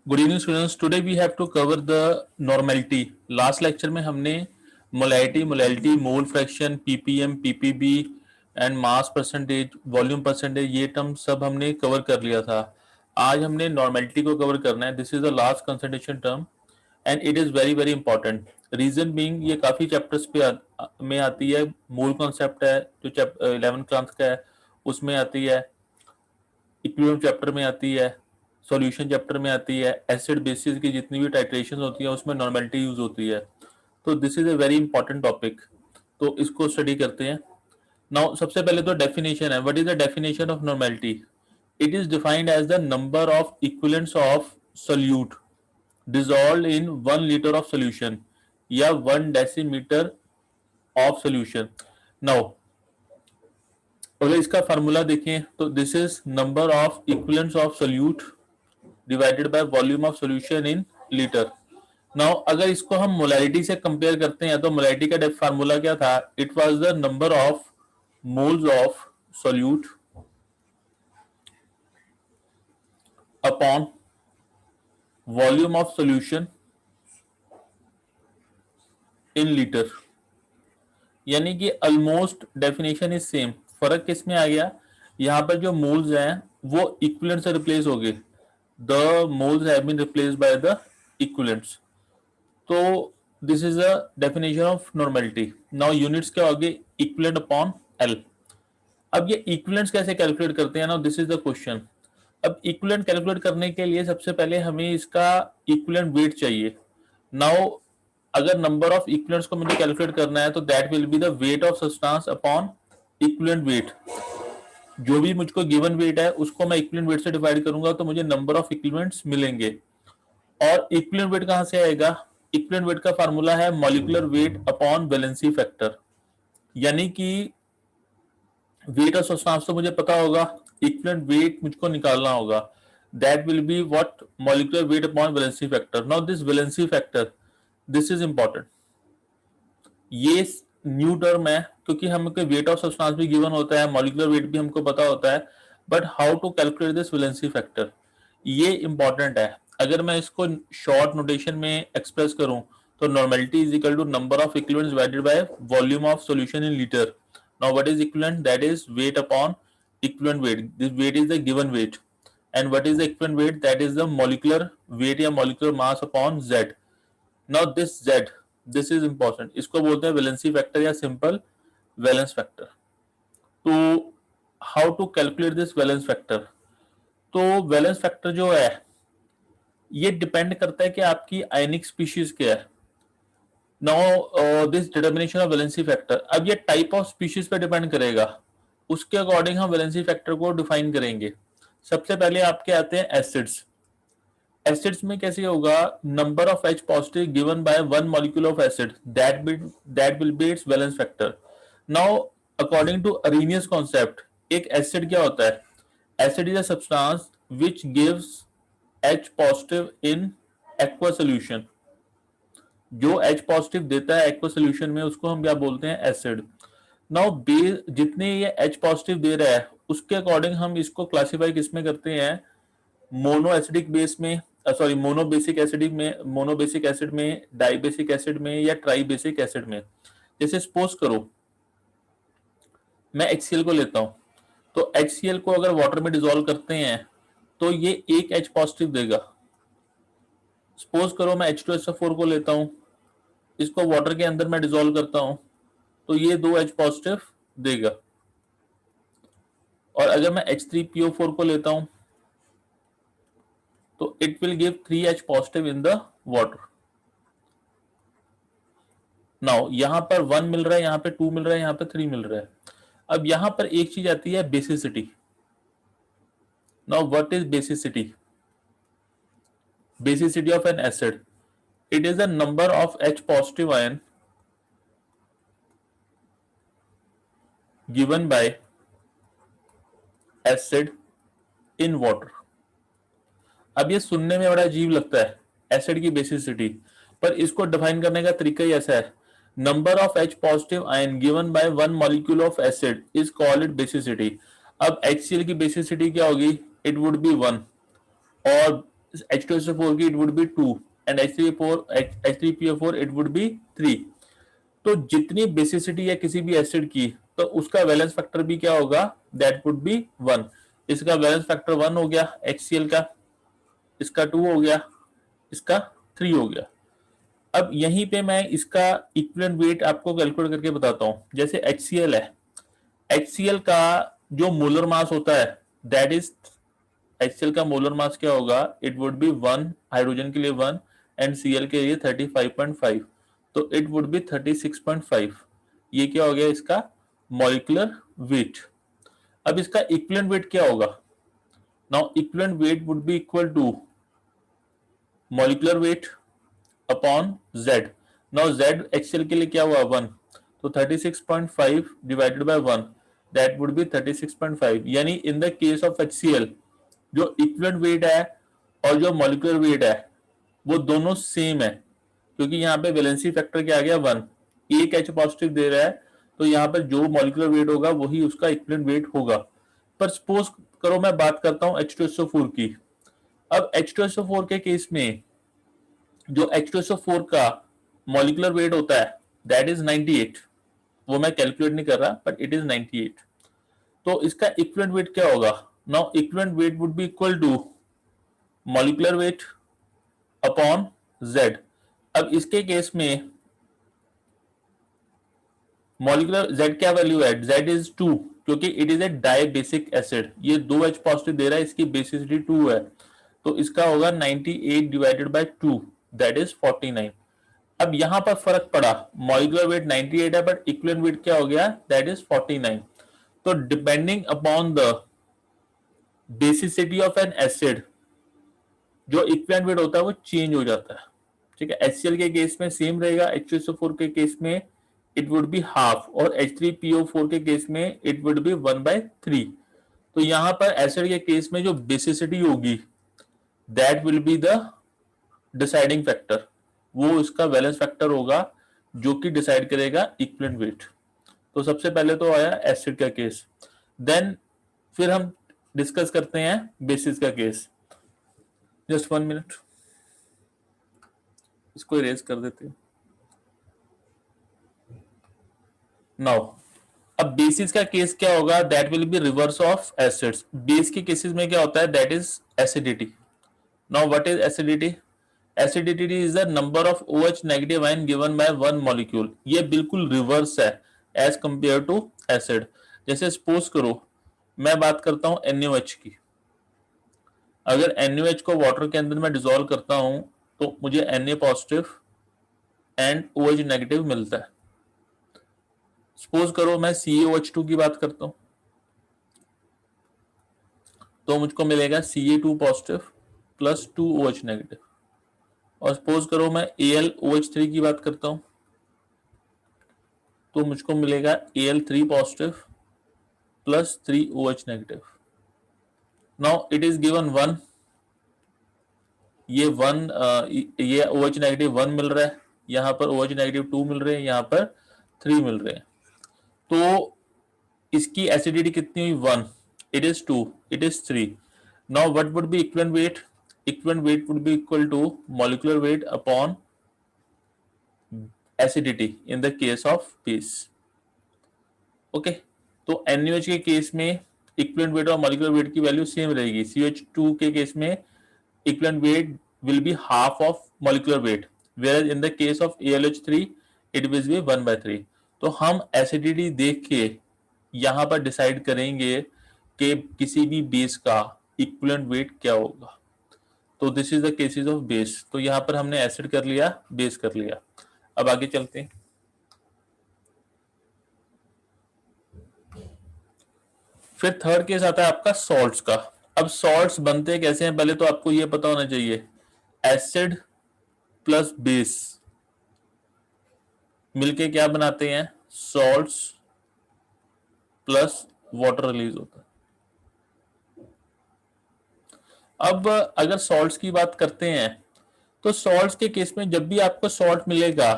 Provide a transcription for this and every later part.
Good evening students, today we have to cover the normality. Last lecture में हमने molality, mole fraction, PPM, PPB and mass percentage, volume percentage, ये term सब हमने cover कर लिया था। आज हमने नॉर्मेलिटी को कवर करना है। This is the last concentration term and it is very very important. Reason being ये काफी चैप्टर्स में आती है। मूल कॉन्सेप्ट है जो 11th क्लास का है उसमें आती है, इक्विलिब्रियम चैप्टर में आती है, सॉल्यूशन चैप्टर में आती है, एसिड बेसिस की जितनी भी टाइट्रेशन होती है उसमें नॉर्मेलिटी यूज होती है। तो this is a very important topic, तो इसको स्टडी करते हैं। नाउ सबसे पहले तो डेफिनेशन है। What is the definition of normality? It is defined as the number of equivalents of solute dissolved in 1 liter of solution या 1 decimeter of solution। now अगर इसका फार्मूला देखें तो this is number of equivalents of solute divided by volume of solution in litre. Now अगर इसको हम molarity से compare करते हैं तो मोलैरिटी का फार्मूला क्या था? It was the number of moles of solute upon volume of solution in litre. यानी कि ऑलमोस्ट डेफिनेशन इज सेम। फर्क किस में आ गया? यहां पर जो मोल्स हैं वो इक्विवेलेंट से रिप्लेस हो गए। The moles have been replaced by the equivalents. तो this is a definition of normality. Now units क्या होगी? Equivalent upon L. अब ये इक्विवेलेंट्स कैसे कैलकुलेट करते हैं? Now this is the question. अब इक्विवेलेंट कैलकुलेट करने के लिए सबसे पहले हमें इसका इक्विवेलेंट वेट चाहिए। नाउ अगर नंबर ऑफ इक्विवेलेंट्स को मुझे कैलकुलेट करना है तो that will be the weight of substance upon equivalent wait. जो भी मुझको गिवन वेट है उसको मैं इक्विवेलेंट वेट से डिवाइड करूंगा तो मुझे नंबर ऑफ इक्विवेलेंट्स मिलेंगे। और इक्विवेलेंट वेट कहां से आएगा? इक्विवेलेंट वेट का फार्मूला है molecular weight upon valency factor. यानी कि वेट ऑफ सब्सटेंस तो मुझे पता होगा, इक्विवेलेंट वेट मुझको निकालना होगा। That will be what? Molecular weight upon valency factor. Now this valency factor, this is important. ये न्यू टर्म है क्योंकि हमको वेट ऑफ सब्सटेंस भी गिवन होता है, मॉलिक्यूलर वेट भी हमको पता होता है, but how to calculate this valency factor, ये इंपॉर्टेंट है। अगर मैं इसको शॉर्ट नोटेशन में एक्सप्रेस करूं तो normality is equal to number of equivalents divided by volume of solution in litre. Now what is equivalent? That is weight upon equivalent weight. This weight is the given weight and what is the equivalent weight? That is the molecular weight या molecular mass upon z। Now this z, this is important. इसको बोलते हैं valency factor या simple valence factor. तो how to calculate this valence factor? तो valence factor जो है ये डिपेंड करता है कि आपकी आयनिक स्पीशीज क्या है। Now this determination of valency factor, अब ये टाइप ऑफ स्पीशीज पे डिपेंड करेगा, उसके अकॉर्डिंग हम वैलेंसी फैक्टर को डिफाइन करेंगे। सबसे पहले आपके आते हैं एसिड्स। एसिड्स में कैसे होगा? Number of H positive given by one molecule of acid, that will be its valence factor. Now according to Arrhenius concept, एक एसिड क्या होता है? Acid is a substance which gives H positive in aqua solution. जो H positive देता है aqua solution में उसको हम क्या बोलते हैं? एसिड। नाउ बेस जितने ये H पॉजिटिव दे रहा है उसके अकॉर्डिंग हम इसको क्लासिफाई किसमें करते हैं? मोनो एसिडिक बेस में, सॉरी मोनो बेसिक एसिडिक में, मोनो बेसिक एसिड में, डाई बेसिक एसिड में या ट्राई बेसिक एसिड में। जैसे सपोज करो मैं HCl को लेता हूं तो HCl को अगर वाटर में डिसॉल्व करते हैं तो ये एक H पॉजिटिव देगा। सपोज करो मैं H2SO4 को लेता हूं, इसको वाटर के अंदर मैं डिसॉल्व करता हूं तो ये 2 H पॉजिटिव देगा। और अगर मैं H3PO4 को लेता हूं तो it will give 3H positive in the water. Now यहां पर 1 मिल रहा है, यहां पे 2 मिल रहा है, यहां पे 3 मिल रहा है। अब यहां पर एक चीज आती है basicity. Now what is basicity? Basicity of N acid, it is the number of H positive ion given by acid in water. अब ये सुनने में बड़ा अजीब लगता है एसिड की बेसिसिटी, पर इसको डिफाइन करने का तरीका ही ऐसा है। Number of H positive ion given by one molecule of acid is called basicity. अब HCl की बेसिसिटी क्या होगी? इट वुड बी 1 और H2SO4 की it would B 2 and H3PO4 it would B 3। तो जितनी बेसिसिटी है किसी भी एसिड की, तो उसका वैलेंस फैक्टर भी क्या होगा, दैट वुड बी 1। इसका वैलेंस फैक्टर 1 हो गया HCl का, इसका 2 हो गया, इसका 3 हो गया। अब यहीं पे मैं इसका इक्विवेलेंट वेट आपको कैलकुलेट करके बताता हूं। जैसे HCl है, HCl का जो मोलर मास होता है दैट इज, HCl का मोलर मास क्या होगा, इट वुड बी 1, हाइड्रोजन के लिए 1 एंड Cl के लिए 35.5, तो इट वुड बी 36.5। ये क्या हो गया इसका मॉलिक्यूलर वेट। अब इसका इक्विवेलेंट वेट क्या होगा, now equivalent weight would be equal to molecular weight upon Z। नाउ Z HCl के लिए क्या हुआ 1, तो 36.5 divided by 1 that would be 36.5। यानी in the case of HCl जो इक्विवेलेंट वेट है और जो मॉलिक्यूलर वेट है वो दोनों सेम है, क्योंकि यहाँ पे वैलेंसी फैक्टर क्या आ गया 1, एक H पॉजिटिव दे रहा है, तो यहाँ पर जो मॉलिक्यूलर वेट होगा वही उसका इक्विवेलेंट वेट होगा। पर सपोज करो मैं बात करता हूँ H2SO4 की। अब H2SO4 के केस में जो H2SO4 का मॉलिक्यूलर वेट होता है दैट इज 98, वो मैं कैलकुलेट नहीं कर रहा बट इट इज 98। तो इसका इक्विवेलेंट वेट क्या होगा, now equivalent weight would be equal to molecular weight upon Z। अब इसके केस में मॉलिक्यूलर Z क्या वैल्यू है, Z इज 2, क्योंकि it is a dibasic acid. ये 2H पॉजिटिव दे रहा है, इसकी बेसिसिटी 2 है, तो इसका होगा 98 डिवाइडेड बाय 2 दैट इज 49। अब यहां पर फर्क पड़ा, मॉलिक्यूलर वेट 98 है बट इक्विवेलेंट वेट क्या हो गया, दैट इज 49। तो depending upon the basicity of N acid जो इक्विवेलेंट वेट होता है वो चेंज हो जाता है। ठीक है, HCl के केस में सेम रहेगा, H2SO4 के केस में इट वुड बी हाफ, और H3PO4 के केस में इट वुड बी 1/3। तो यहां पर एसिड के केस में जो बेसिसिटी होगी that will be the deciding factor, वो इसका वैलेंस फैक्टर होगा जो कि डिसाइड करेगा इक्विवेलेंट वेट। तो सबसे पहले तो आया एसिड का केस, देन फिर हम डिस्कस करते हैं बेसिस का केस। जस्ट 1 मिनट, इसको इरेज कर देते हैं। नाउ अब बेसिस का केस क्या होगा, that will be reverse of acids. Base के केसेस में क्या होता है, that is acidity. Now what is acidity, acidity is the number of OH negative ion given by one molecule. ये बिल्कुल रिवर्स है एज कंपेयर टू एसिड। जैसे suppose करो मैं बात करता हूं NaOH की, अगर NaOH को वाटर के अंदर मैं डिसॉल्व करता हूं तो मुझे Na positive and OH negative मिलता है। सपोज करो मैं CaOH2 की बात करता हूं तो मुझको मिलेगा Ca2 positive plus 2OH negative. और सपोज करो मैं AlOH3 की बात करता हूं तो मुझको मिलेगा Al3 positive plus 3OH negative. Now it is given 1, ये 1 ये OH नेगेटिव 1 मिल रहा है, यहां पर OH नेगेटिव 2 मिल रहे हैं, यहां पर 3 मिल रहे हैं। तो इसकी एसिडिटी कितनी हुई 1, it is 2, it is 3। Now what would be equivalent weight, equivalent weight would be equal to molecular weight upon acidity in the case of base. Okay, तो NaOH के केस में इक्विवेलेंट वेट और molecular weight की value same रहेगी। CH2 के case में equivalent weight will be half of molecular weight, whereas in the case of AlOH3 it will be 1/3। तो हम एसिडिटी देख के यहां पर डिसाइड करेंगे कि किसी भी बेस का इक्विवेलेंट वेट क्या होगा। तो this is the cases of base. तो यहां पर हमने एसिड कर लिया, बेस कर लिया। अब आगे चलते हैं। फिर थर्ड केस आता है आपका सॉल्ट्स का। अब सॉल्ट्स बनते कैसे हैं, पहले तो आपको यह पता होना चाहिए, एसिड प्लस बेस मिलके क्या बनाते हैं, सॉल्ट्स प्लस वाटर रिलीज होता है। अब अगर सॉल्ट्स की बात करते हैं तो सॉल्ट्स के केस में जब भी आपको सॉल्ट मिलेगा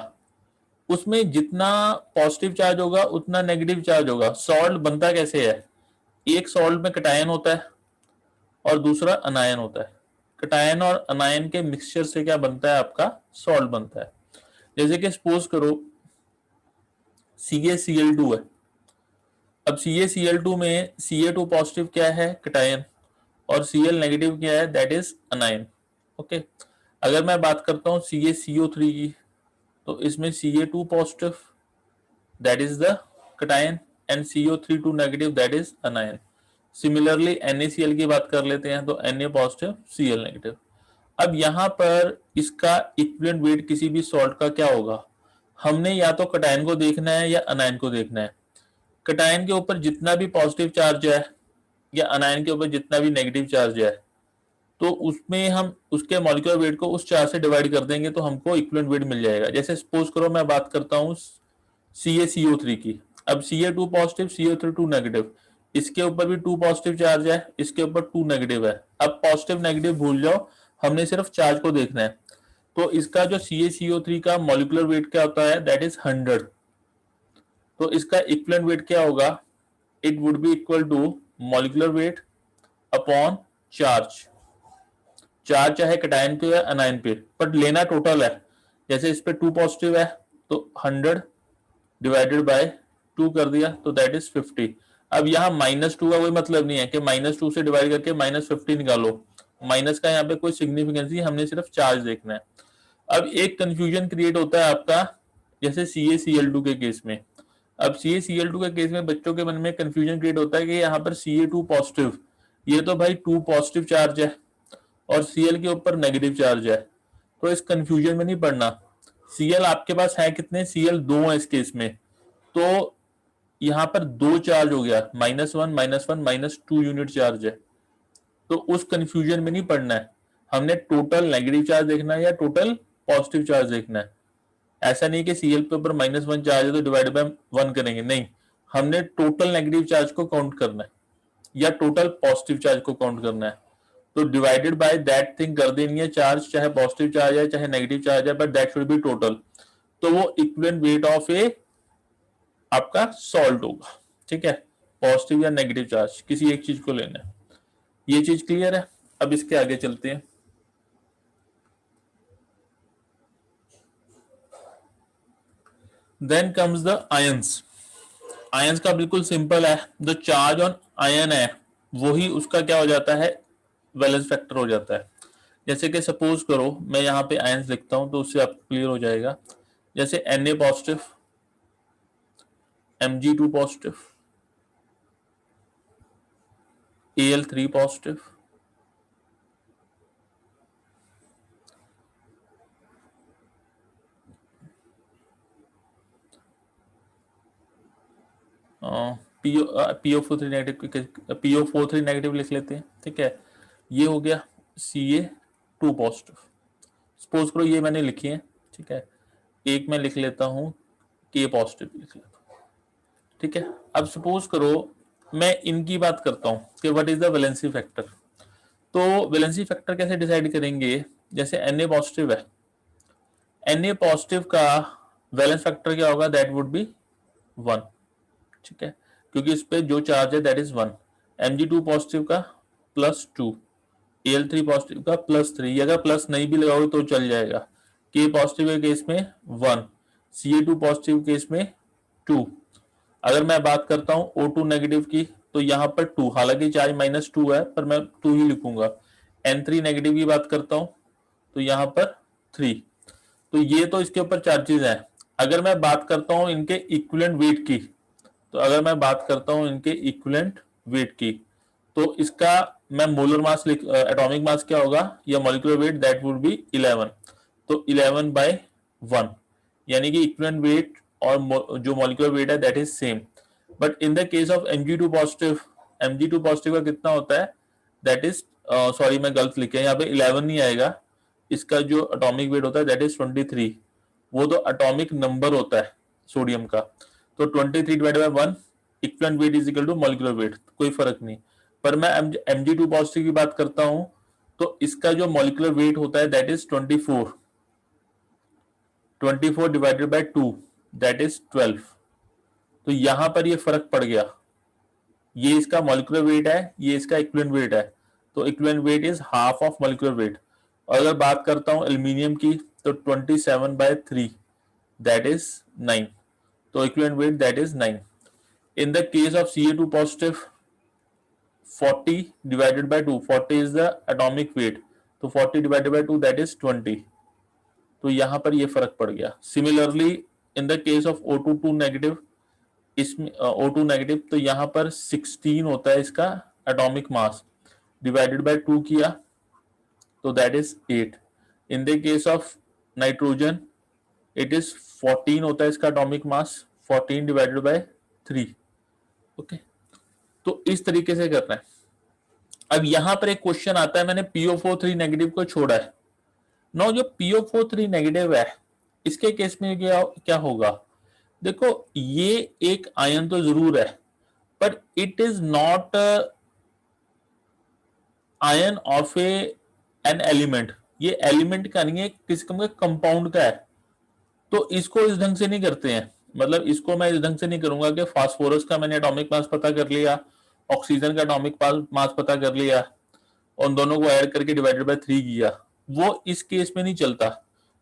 उसमें जितना पॉजिटिव चार्ज होगा उतना नेगेटिव चार्ज होगा। सॉल्ट बनता कैसे है, एक सॉल्ट में कैटायन होता है और दूसरा अनायन होता है। कटायन और अनायन के मिक्सचर से क्या बनता है, आपका सॉल्ट बनता है। जैसे कि सपोज करो CaCl2 है। अब CaCl2 में Ca2 पॉजिटिव क्या है, कटायन, और Cl नेगेटिव क्या है, दैट इज अनायन। ओके, अगर मैं बात करता हूँ CaCO3 की, तो इसमें Ca2 positive that is the cation and CO3 negative that is अनायन। Similarly NaCl की बात कर लेते हैं, तो Na पॉजिटिव Cl नेगेटिव। अब यहाँ पर इसका इक्विवेलेंट वेट किसी भी सॉल्ट का क्या होगा, हमने या तो कटायन को देखना है या अनायन को देखना है। कटायन के ऊपर जितना भी पॉजिटिव चार्ज है या अनायन के ऊपर जितना भी नेगेटिव चार्ज है, तो उसमें हम उसके मॉलिक्यूलर वेट को उस चार्ज से डिवाइड कर देंगे तो हमको इक्विवेलेंट वेट मिल जाएगा। जैसे सपोज करो मैं बात करता हूँ CaCO3 की। अब Ca2 पॉजिटिव CO3 2 नेगेटिव, इसके ऊपर भी 2 पॉजिटिव चार्ज है, इसके ऊपर 2 नेगेटिव है। अब पॉजिटिव नेगेटिव भूल जाओ, हमने सिर्फ चार्ज को देखना है। तो इसका जो CaCO3 का मॉलिक्यूलर वेट क्या होता है, दैट इज 100। तो इसका इक्विवेलेंट वेट क्या होगा, it would be equal to molecular weight upon charge. Charge चाहे कटायन पे या अनायन पे, बट लेना टोटल है। जैसे इस पे 2 पॉजिटिव है तो 100 डिवाइडेड बाय 2 कर दिया, तो दैट इज 50। अब यहाँ -2 का कोई मतलब नहीं है कि -2 से डिवाइड करके -50 निकालो। माइनस का यहाँ पे कोई सिग्निफिकेंस नहीं, हमने सिर्फ चार्ज देखना है। अब एक कंफ्यूजन क्रिएट होता है आपका, जैसे CaCl2 के केस में। अब CaCl2 के केस में बच्चों के मन में कंफ्यूजन क्रिएट होता है कि यहाँ पर Ca2 पॉजिटिव, ये तो भाई 2 पॉजिटिव चार्ज है और Cl के ऊपर नेगेटिव चार्ज है, तो इस कंफ्यूजन में नहीं पड़ना। Cl आपके पास है कितने, Cl 2 है इस केस में, तो यहाँ पर 2 चार्ज हो गया, -1 -1 -2 यूनिट चार्ज है। तो उस कंफ्यूजन में नहीं पड़ना है, हमने टोटल नेगेटिव चार्ज देखना है या टोटल पॉजिटिव चार्ज देखना है। ऐसा नहीं कि Cl के ऊपर -1 चार्ज है तो डिवाइड बाय 1 करेंगे, नहीं, हमने टोटल नेगेटिव चार्ज को काउंट करना है या टोटल पॉजिटिव चार्ज को काउंट करना है। तो डिवाइडेड बाय दैट थिंग कर देनी है, चार्ज चाहे पॉजिटिव चार्ज है चाहे नेगेटिव चार्ज है, but that should be total. तो वो इक्विवेलेंट वेट ऑफ ए आपका सॉल्ट होगा। ठीक है, पॉजिटिव या नेगेटिव चार्ज किसी एक चीज को लेना है। ये चीज क्लियर है। अब इसके आगे चलते हैं। Then comes the ions. Ions का बिल्कुल सिंपल है, जो चार्ज ऑन आयन है वही उसका क्या हो जाता है, वैलेंस फैक्टर हो जाता है। जैसे कि सपोज करो मैं यहाँ पे आयंस लिखता हूं तो उससे आपको क्लियर हो जाएगा। जैसे Na positive, Mg2 positive, Al3 positive, PO4 negative, PO4 negative लिख लेते हैं। ठीक है, ये हो गया Ca2 पॉजिटिव। सपोज करो ये मैंने लिखी है। ठीक है, एक मैं लिख लेता हूं K पॉजिटिव लिख लेता हूं। ठीक है, अब सपोज करो मैं इनकी बात करता हूं कि what is the valency factor. तो वैलेंसी फैक्टर कैसे डिसाइड करेंगे, जैसे Na पॉजिटिव है, Na पॉजिटिव का वैलेंस फैक्टर क्या होगा, दैट वुड बी 1। ठीक है, क्योंकि इस पे जो चार्ज है दैट इज 1। Mg2 पॉजिटिव का +2, Al3 पॉजिटिव का +3, ये अगर प्लस नहीं भी लगाओगे तो चल जाएगा। K पॉजिटिव के केस में 1, Ca2 पॉजिटिव केस में 2। अगर मैं बात करता हूं O2 नेगेटिव की, तो यहाँ पर 2, हालांकि चार्ज -2 है पर मैं 2 ही लिखूंगा। N3 नेगेटिव की बात करता हूं तो यहाँ पर 3। तो ये तो इसके ऊपर चार्जेस हैं। अगर मैं बात करता हूं इनके इक्विवेलेंट वेट की, तो अगर मैं बात करता हूं इनके इक्विवेलेंट वेट की, तो इसका मैं मोलर मास लिख, एटॉमिक मास क्या होगा या molecular weight, that would B 11। तो 11/1, यानी कि इक्विवेलेंट वेट और जो मॉलिक्यूलर वेट है that is same. But in the case of Mg2 positive, Mg2 positive का कितना होता है, दैट इज, सॉरी मैं गलत लिखे, यहाँ पे 11 नहीं आएगा। इसका जो एटॉमिक वेट होता है दैट इज 23। वो तो एटॉमिक नंबर होता है सोडियम का। तो 23/1 equivalent weight is equal to molecular weight, कोई फर्क नहीं। पर मैं Mg2 पॉजिटिव की बात करता हूं तो इसका जो मॉलिक्यूलर वेट होता है that is 24। 24 divided by 2 that is 12। तो यहां पर ये फर्क पड़ गया, ये इसका मॉलिक्यूलर वेट है, ये इसका इक्विवेलेंट वेट है। तो equivalent weight is half of molecular weight. और अगर बात करता हूं एल्यूमिनियम की तो 27/3 दैट इज 9, तो equivalent weight that is 9। In the case of Ca2 positive 40 divided by 2, 40 is the atomic weight, तो 40 divided by 2 that is 20, तो यहां पर ये फर्क पड़ गया। Similarly in the case of O2 negative, इसमें O2 नेगेटिव तो यहां पर 16 होता है इसका एटॉमिक मास, डिवाइडेड बाय 2 किया तो that is 8। In the case of nitrogen it is 14 होता है इसका atomic mass, 14 divided by 3। Okay, तो इस तरीके से करना है। अब यहां पर एक क्वेश्चन आता है, मैंने PO43 नेगेटिव को छोड़ा है। नो, जो PO43 नेगेटिव है इसके केस में क्या क्या होगा? देखो, ये एक आयन तो जरूर है पर it is not ion of an element. ये एलिमेंट का नहीं है, किसी किस्म का कंपाउंड का है। तो इसको इस ढंग से नहीं करते हैं, मतलब इसको मैं इस ढंग से नहीं करूंगा कि फास्फोरस का मैंने एटॉमिक मास पता कर लिया, ऑक्सीजन का एटॉमिक मास पता कर लिया और उन दोनों को ऐड करके डिवाइडेड बाय 3 किया। वो इस केस में नहीं चलता।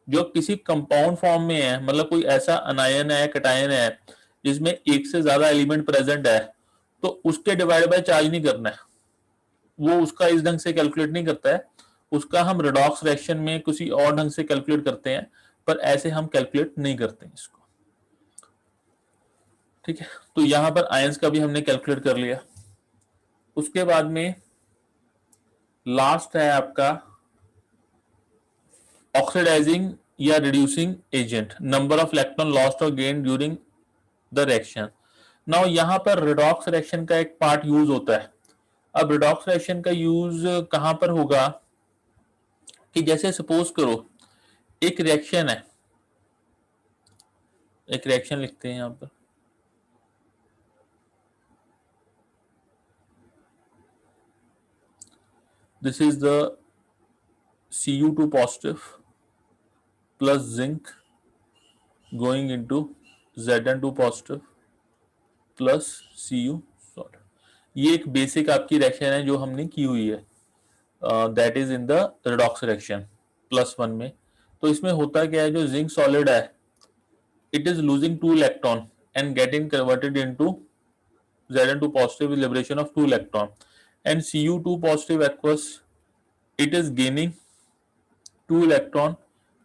जो किसी कंपाउंड फॉर्म में है, मतलब कोई ऐसा अनायन है, कटायन है जिसमें एक से ज्यादा एलिमेंट प्रेजेंट है, तो उसके डिवाइड बाय चार्ज नहीं करना है, वो उसका इस ढंग से कैलकुलेट नहीं करता है। उसका हम रिडॉक्स रिएक्शन में किसी और ढंग से कैलकुलेट करते हैं, पर ऐसे हम कैलकुलेट नहीं करते इसको। ठीक है, तो यहां पर आयंस का भी हमने कैलकुलेट कर लिया। उसके बाद में लास्ट है आपका ऑक्सीडाइजिंग या reducing agent, number of electron lost और gain during the reaction. Now यहां पर रिडॉक्स रिएक्शन का एक पार्ट यूज होता है। अब रिडॉक्स रिएक्शन का यूज कहां पर होगा कि जैसे सपोज करो एक रिएक्शन है, एक रिएक्शन लिखते हैं यहां पर, this is the Cu2 positive plus zinc going into Zn2 positive plus Cu solid। ये एक बेसिक आपकी रिएक्शन है जो हमने की हुई है, that is in the redox reaction +1 में। तो इसमें होता क्या है, जो जिंक सॉलिड है it is losing 2 electron and getting converted into Zn2 positive with liberation of 2 electron, and Cu2 positive aqueous it is gaining 2 electron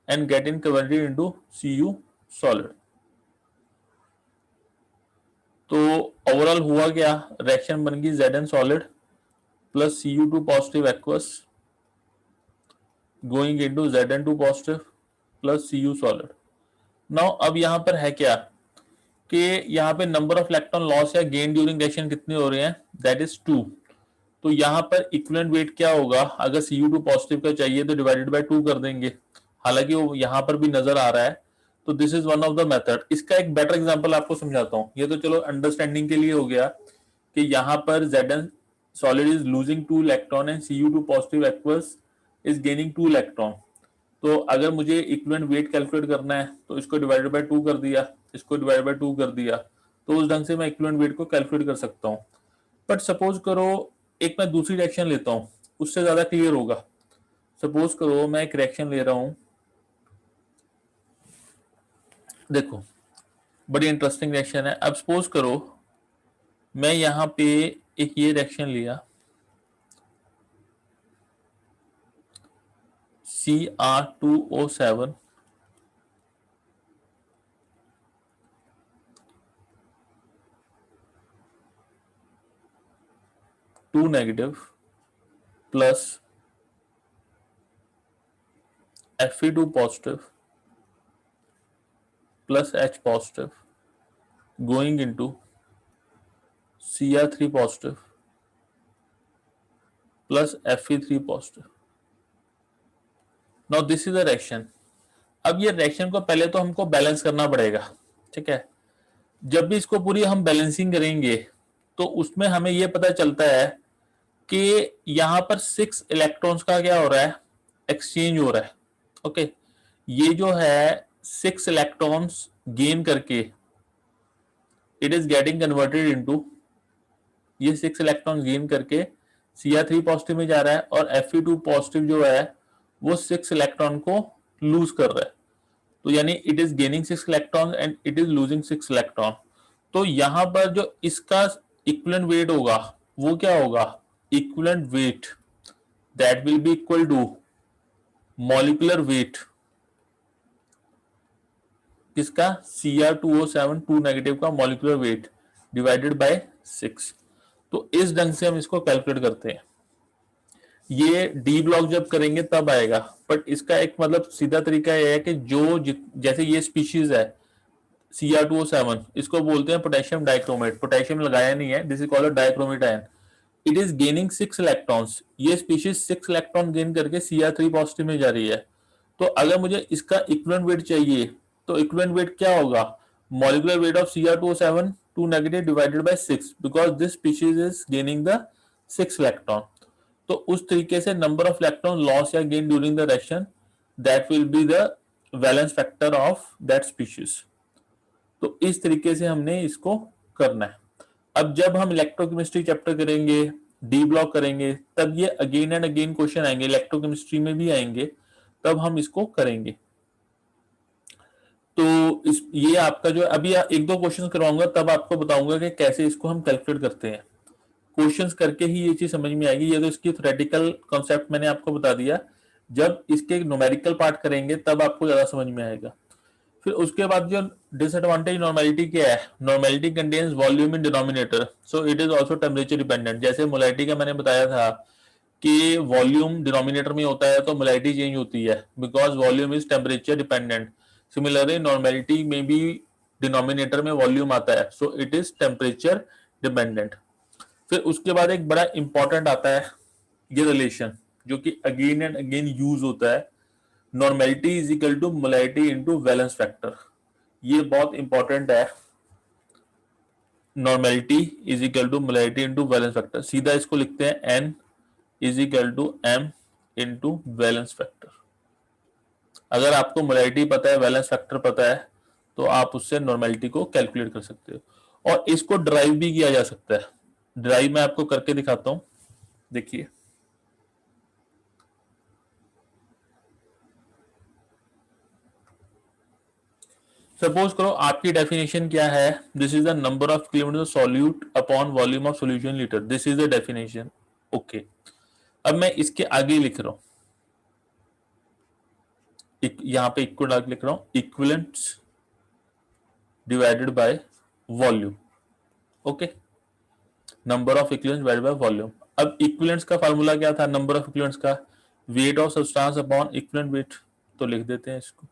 and getting converted into Cu solid। तो overall हुआ क्या, reaction बन गई Zn solid plus Cu2 positive aqueous going into Zn2 positive plus Cu solid। Now अब यहां पर है क्या कि यहाँ पे नंबर ऑफ इलेक्ट्रॉन लॉस या गेन ड्यूरिंग रिएक्शन कितने हो रहे हैं, दैट इज 2। तो यहाँ पर इक्विवेलेंट वेट क्या होगा, अगर Cu2 पॉजिटिव का चाहिए तो डिवाइडेड बाय 2 कर देंगे, हालांकि वो यहाँ पर भी नजर आ रहा है। तो this is one of the method. इसका एक बेटर एग्जांपल आपको समझाता हूँ, ये तो चलो अंडरस्टैंडिंग के लिए हो गया कि यहाँ पर Zn solid is losing 2 electron and Cu2 positive aqueous is gaining 2 electron. तो अगर मुझे इक्विवेलेंट वेट कैलकुलेट करना है तो इसको डिवाइडेड बाय 2 कर दिया, इसको डिवाइडेड बाय 2 कर दिया, तो उस ढंग से मैं इक्विवेलेंट वेट को कैलकुलेट कर सकता हूँ। बट सपोज करो एक मैं दूसरी रिएक्शन लेता हूँ, उससे ज्यादा क्लियर होगा। सपोज करो मैं एक रिएक्शन ले रहा हूं, देखो बड़ी इंटरेस्टिंग रिएक्शन है। अब सपोज करो मैं यहां पे एक ये रिएक्शन लिया Cr2O7 2 negative plus Fe2 positive plus H positive going into Cr3 positive plus Fe3 positive. Now this is the reaction. अब ये रिएक्शन को पहले तो हमको बैलेंस करना पड़ेगा, ठीक है। जब भी इसको पूरी हम बैलेंसिंग करेंगे तो उसमें हमें ये पता चलता है कि यहां पर 6 इलेक्ट्रॉन्स का क्या हो रहा है, एक्सचेंज हो रहा है। ओके, ये जो है 6 इलेक्ट्रॉन्स गेन करके it is getting converted into, ये 6 इलेक्ट्रॉन गेन करके Cr3 पॉजिटिव में जा रहा है और Fe2 पॉजिटिव जो है वो 6 इलेक्ट्रॉन को लूज कर रहा है, तो यानी it is gaining 6 electron and it is losing 6 electron. तो यहां पर जो इसका इक्विवेलेंट वेट होगा वो क्या होगा, equivalent weight that will be equal to molecular weight किसका, Cr2O7 2 नेगेटिव का मॉलिक्यूलर वेट डिवाइडेड बाय 6। तो इस ढंग से हम इसको कैलकुलेट करते हैं। ये डी ब्लॉक जब करेंगे तब आएगा, बट इसका एक मतलब सीधा तरीका यह है कि जो जैसे ये स्पीशीज है Cr2O7, इसको बोलते हैं पोटेशियम डाइक्रोमेट, पोटेशियम लगाया नहीं है, this is called dichromate ion. It is gaining 6 electrons, ये स्पीशीज 6 इलेक्ट्रॉन गेन करके Cr3 पॉजिटिव में जा रही है। तो अगर मुझे इसका इक्विवेलेंट वेट चाहिए तो इक्विवेलेंट वेट क्या होगा, molecular weight of Cr2O7 2 negative divided by 6 because this species is gaining the 6 electron. तो उस तरीके से नंबर ऑफ इलेक्ट्रॉन लॉस या gain during the reaction that will be the valence factor of that species. तो इस तरीके से हमने इसको करना है। अब जब हम इलेक्ट्रोकेमिस्ट्री चैप्टर करेंगे, डी ब्लॉक करेंगे, तब ये अगेन एंड अगेन क्वेश्चन आएंगे, इलेक्ट्रोकेमिस्ट्री में भी आएंगे, तब हम इसको करेंगे। तो ये आपका जो अभी एक दो क्वेश्चन करवाऊंगा तब आपको बताऊंगा कि कैसे इसको हम कैलकुलेट करते हैं। क्वेश्चंस करके ही ये चीज समझ में आएगी। ये तो इसकी थ्योरेटिकल कॉन्सेप्ट मैंने आपको बता दिया, जब इसके न्यूमेरिकल पार्ट करेंगे तब आपको ज्यादा समझ में आएगा। फिर उसके बाद जो डिसएडवांटेज नॉर्मेलिटी क्या है, normality contains volume in denominator, so it is also temperature dependent. जैसे मोलैरिटी का मैंने बताया था कि वॉल्यूम डिनोमिनेटर में होता है तो मोलैरिटी चेंज होती है because volume is temperature dependent. Similarly normality में भी डिनोमिनेटर में वॉल्यूम आता है, so it is temperature dependent. फिर उसके बाद एक बड़ा इंपॉर्टेंट आता है ये रिलेशन, जो कि अगेन एंड अगेन यूज होता है, normality is equal to molarity into valence factor. ये बहुत इंपॉर्टेंट है, normality is equal to molarity into valence factor. सीधा इसको लिखते हैं N is equal to M into valence factor. अगर आपको मोलैरिटी पता है, वैलेंस फैक्टर पता है, तो आप उससे नॉर्मेलिटी को कैलकुलेट कर सकते हो। और इसको ड्राइव भी किया जा सकता है, ड्राइव मैं आपको करके दिखाता हूं, देखिए। सपोज करो आपकी डेफिनेशन क्या है, this is the number of kilometre solute upon volume of solution litre, this is the definition. Okay, अब मैं इसके आगे लिख रहा हूं, यहां पे इक्वल लिख रहा हूं, equivalents divided by volume. Okay, number of equivalents divided by volume. अब इक्विवेलेंट्स का फार्मूला क्या था, नंबर ऑफ इक्विवेलेंट्स का wait of substance upon equivalent wait. तो लिख देते हैं इसको,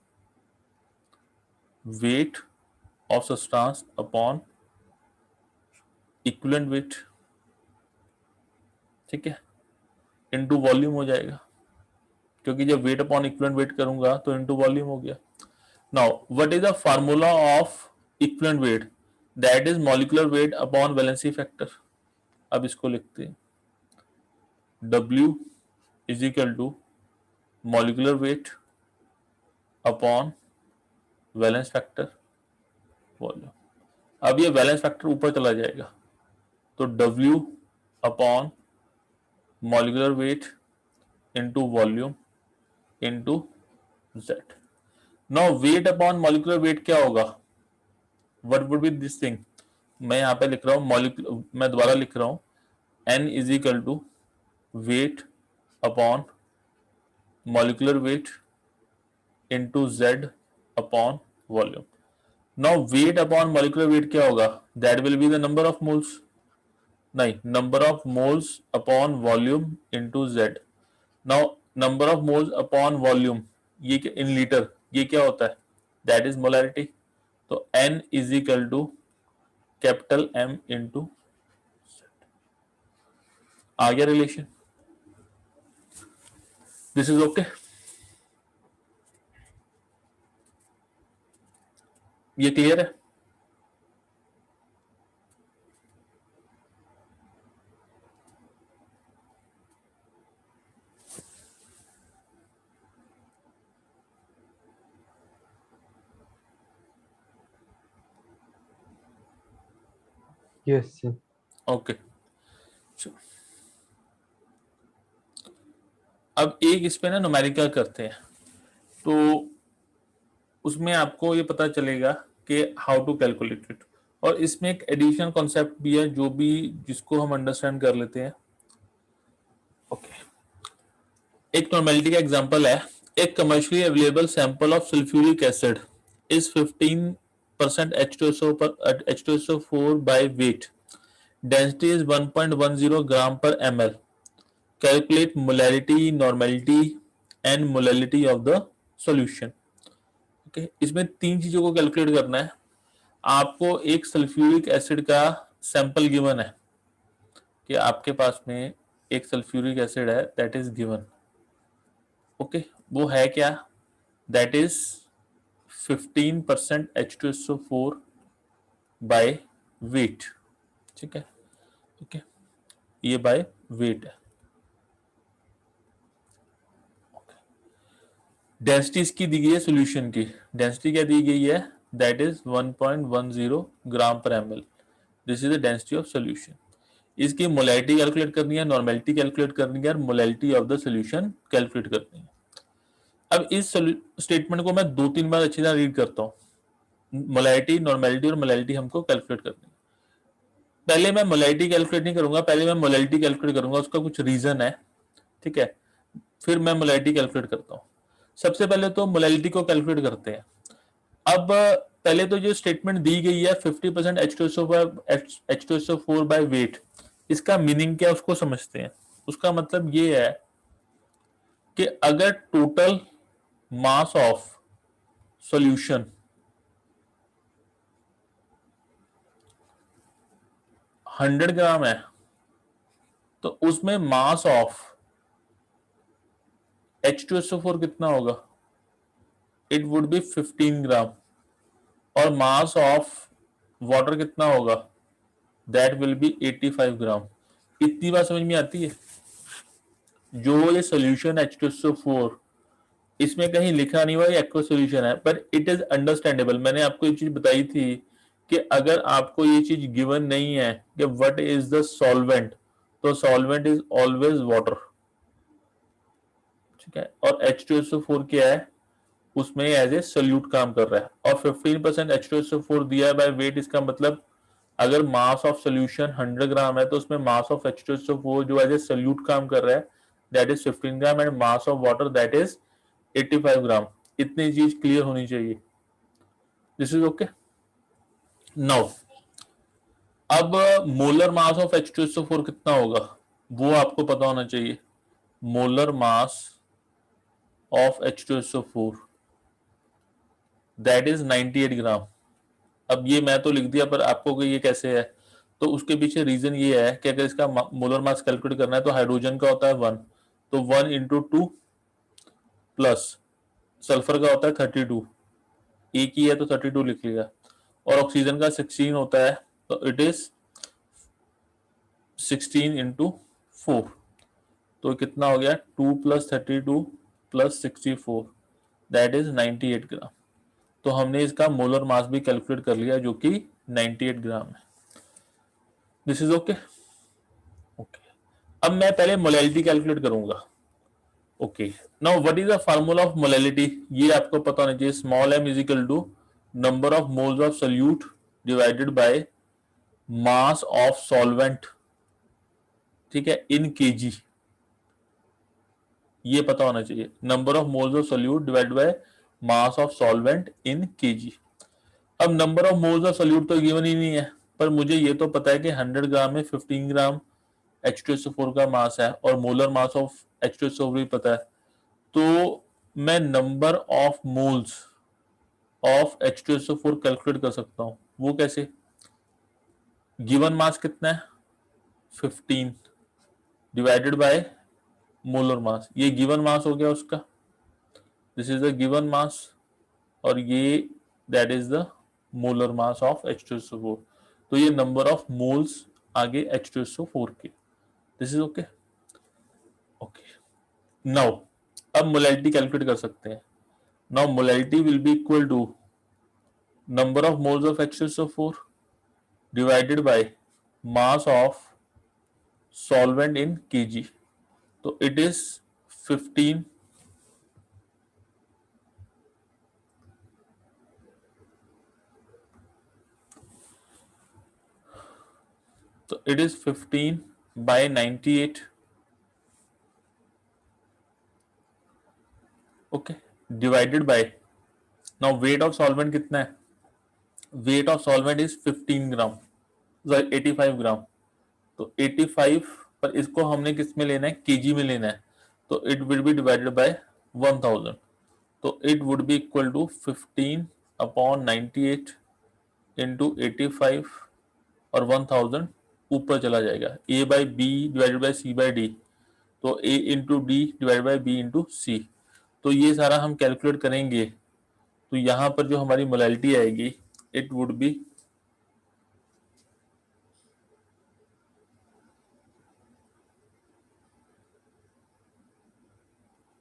wait of substance upon equivalent wait, ठीक है, इनटू वॉल्यूम हो जाएगा, क्योंकि जब वेट अपॉन इक्विवेलेंट वेट करूंगा तो इनटू वॉल्यूम हो गया। Now what is the formula of equivalent weight, that is molecular weight upon valency factor. अब इसको लिखते हैं, W is equal to molecular weight upon valence factor volume. अब ये वैलेंस फैक्टर ऊपर चला जाएगा, तो W upon molecular weight into volume into Z। Now weight upon molecular weight क्या होगा, what would be this thing. मैं यहां पे लिख रहा हूं मॉलिक्यूलर, मैं दोबारा लिख रहा हूं, N is equal to weight upon molecular weight into Z upon volume. Now weight upon molecular weight क्या होगा, that will be the number of moles, नहीं, number of moles upon volume into Z। Now number of moles upon volume, ये in litre, ये क्या होता है, that is molarity. तो N is equal to capital M into, आ गया relation, this is okay. ये क्लियर है। Yes, sir. ओके, अब एक इस पे ना न्यूमेरिकल करते हैं, तो उसमें आपको ये पता चलेगा कि हाउ टू कैलकुलेट इट। और इसमें एक एडिशनल कॉन्सेप्ट भी है जो भी जिसको हम अंडरस्टैंड कर लेते हैं। ओके, एक नॉर्मेलिटी का एग्जांपल है, एक commercially available sample of sulphuric acid is 15% H2SO4 by weight, density is 1.10 gram per ml, calculate molarity, normality and molality of the solution। Okay, इसमें तीन चीजों को कैलकुलेट करना है। आपको एक सल्फ्यूरिक एसिड का सैंपल गिवन है कि आपके पास में एक सल्फ्यूरिक एसिड है, दैट इज गिवन। ओके, वो है क्या? That is 15% H2SO4 by weight. ठीक है, ओके, ये बाय वेट है। डेंसिटी इसकी दी गई है सॉल्यूशन की, डेंसिटी क्या दी गई है? दैट इज 1.10 ग्राम पर ML. This is the density of solution. इसकी मोलैलिटी कैलकुलेट करनी है, नॉर्मेलिटी कैलकुलेट करनी है और molality of the solution calculate करनी है। अब इस स्टेटमेंट को मैं 2-3 बार अच्छी तरह रीड करता हूँ। मोलैलिटी, नॉर्मेलिटी और मोलैलिटी हमको कैलकुलेट करनी है। पहले मैं मोलैलिटी कैलकुलेट नहीं करूंगा, पहले मैं मोलैलिटी कैलकुलेट करूंगा, उसका कुछ रीजन है। ठीक है, फिर मैं मोलैलिटी कैलकुलेट करता हूँ। सबसे पहले तो मोलैलिटी को कैलकुलेट करते हैं। अब पहले तो जो स्टेटमेंट दी गई है 50% H2SO4 बाय वेट, इसका मीनिंग क्या उसको समझते हैं। उसका मतलब ये है कि अगर टोटल मास ऑफ सॉल्यूशन 100 ग्राम है तो उसमें मास ऑफ H2SO4 कितना होगा? इट वुड बी 15 ग्राम। और मास ऑफ वाटर कितना होगा? दैट विल बी 85 ग्राम। इतनी बात समझ में आती है? जो ये सॉल्यूशन H2SO4, इसमें कहीं लिखा नहीं हुआ ये एक्वा सॉल्यूशन है, पर इट इज अंडरस्टैंडेबल। मैंने आपको ये चीज बताई थी कि अगर आपको ये चीज गिवन नहीं है कि व्हाट इज द सॉल्वेंट, तो सॉल्वेंट इज ऑलवेज वाटर। ठीक है, और H2SO4 क्या है? उसमें एज ए सोल्यूट काम कर रहा है। और 15% H2SO4 दिया है बाय वेट, इसका मतलब अगर मास ऑफ सोल्यूशन 100 ग्राम है तो उसमें मास ऑफ H2SO4 जो एज ए सोल्यूट काम कर रहा है that is 15 gram and mass of water that is 85 ग्राम। इतनी चीज क्लियर होनी चाहिए। This is okay. नाउ अब मोलर मास ऑफ H2SO4 कितना होगा वो आपको पता होना चाहिए। Molar mass of H2SO4 that is 98 ग्राम। अब ये मैं तो लिख दिया, पर आपको कि ये कैसे है, तो उसके पीछे रीजन ये है कि अगर इसका मोलर मास कैलकुलेट करना है तो हाइड्रोजन का होता है 1, तो 1 इंटू 2 प्लस सल्फर का होता है 32, एक ही है तो 32 लिख लिया। और ऑक्सीजन का 16 होता है तो इट इज 16 इंटू 4, तो कितना हो गया? 2 प्लस 32 प्लस 64 दैट इज 98 ग्राम। तो हमने इसका मोलर मास भी कैलकुलेट कर लिया जो कि 98 ग्राम है। This is okay. ओके, अब मैं पहले मोलैलिटी कैलकुलेट करूंगा। Okay, now what is the formula of molality? ये आपको पता होना चाहिए। Small m is equal to number of moles of solute divided by mass of solvent. ठीक है, इन केजी। ये पता होना चाहिए, number of moles of solute divided by mass of solvent in kg. अब number of moles of solute तो given ही नहीं है, पर मुझे ये तो पता है कि 100 ग्राम में 15 ग्राम H2SO4 का मास है और मोलर मास ऑफ H2SO4 भी पता है। तो मैं number of moles of H2SO4 calculate कर सकता हूं। वो कैसे? गिवन मास कितना है? 15 डिवाइडेड बाय मोलर मास। ये गिवन मास हो गया उसका, this is the given mass, और ये that is the molar mass of H2SO4। तो ये नंबर ऑफ मोल्स आगे H2SO4 के। This is okay. Okay, now अब मोलैलिटी कैलकुलेट कर सकते हैं। Now molality will be equal to number of moles of H2SO4 divided by mass of solvent in KG. तो it is 15 तो it is 15 by 98 okay divided by now weight of solvent कितना है weight of solvent is 15 ग्राम 85 ग्राम तो 85 पर इसको हमने किस में लेना है केजी में लेना है तो it will be divided by 1000 तो it would be equal to 15 upon 98 into 85 और 1000 ऊपर चला जाएगा a by B divided by C by D तो a into D divided by B into C तो ये सारा हम कैलकुलेट करेंगे तो यहां पर जो हमारी मोलैलिटी आएगी it would be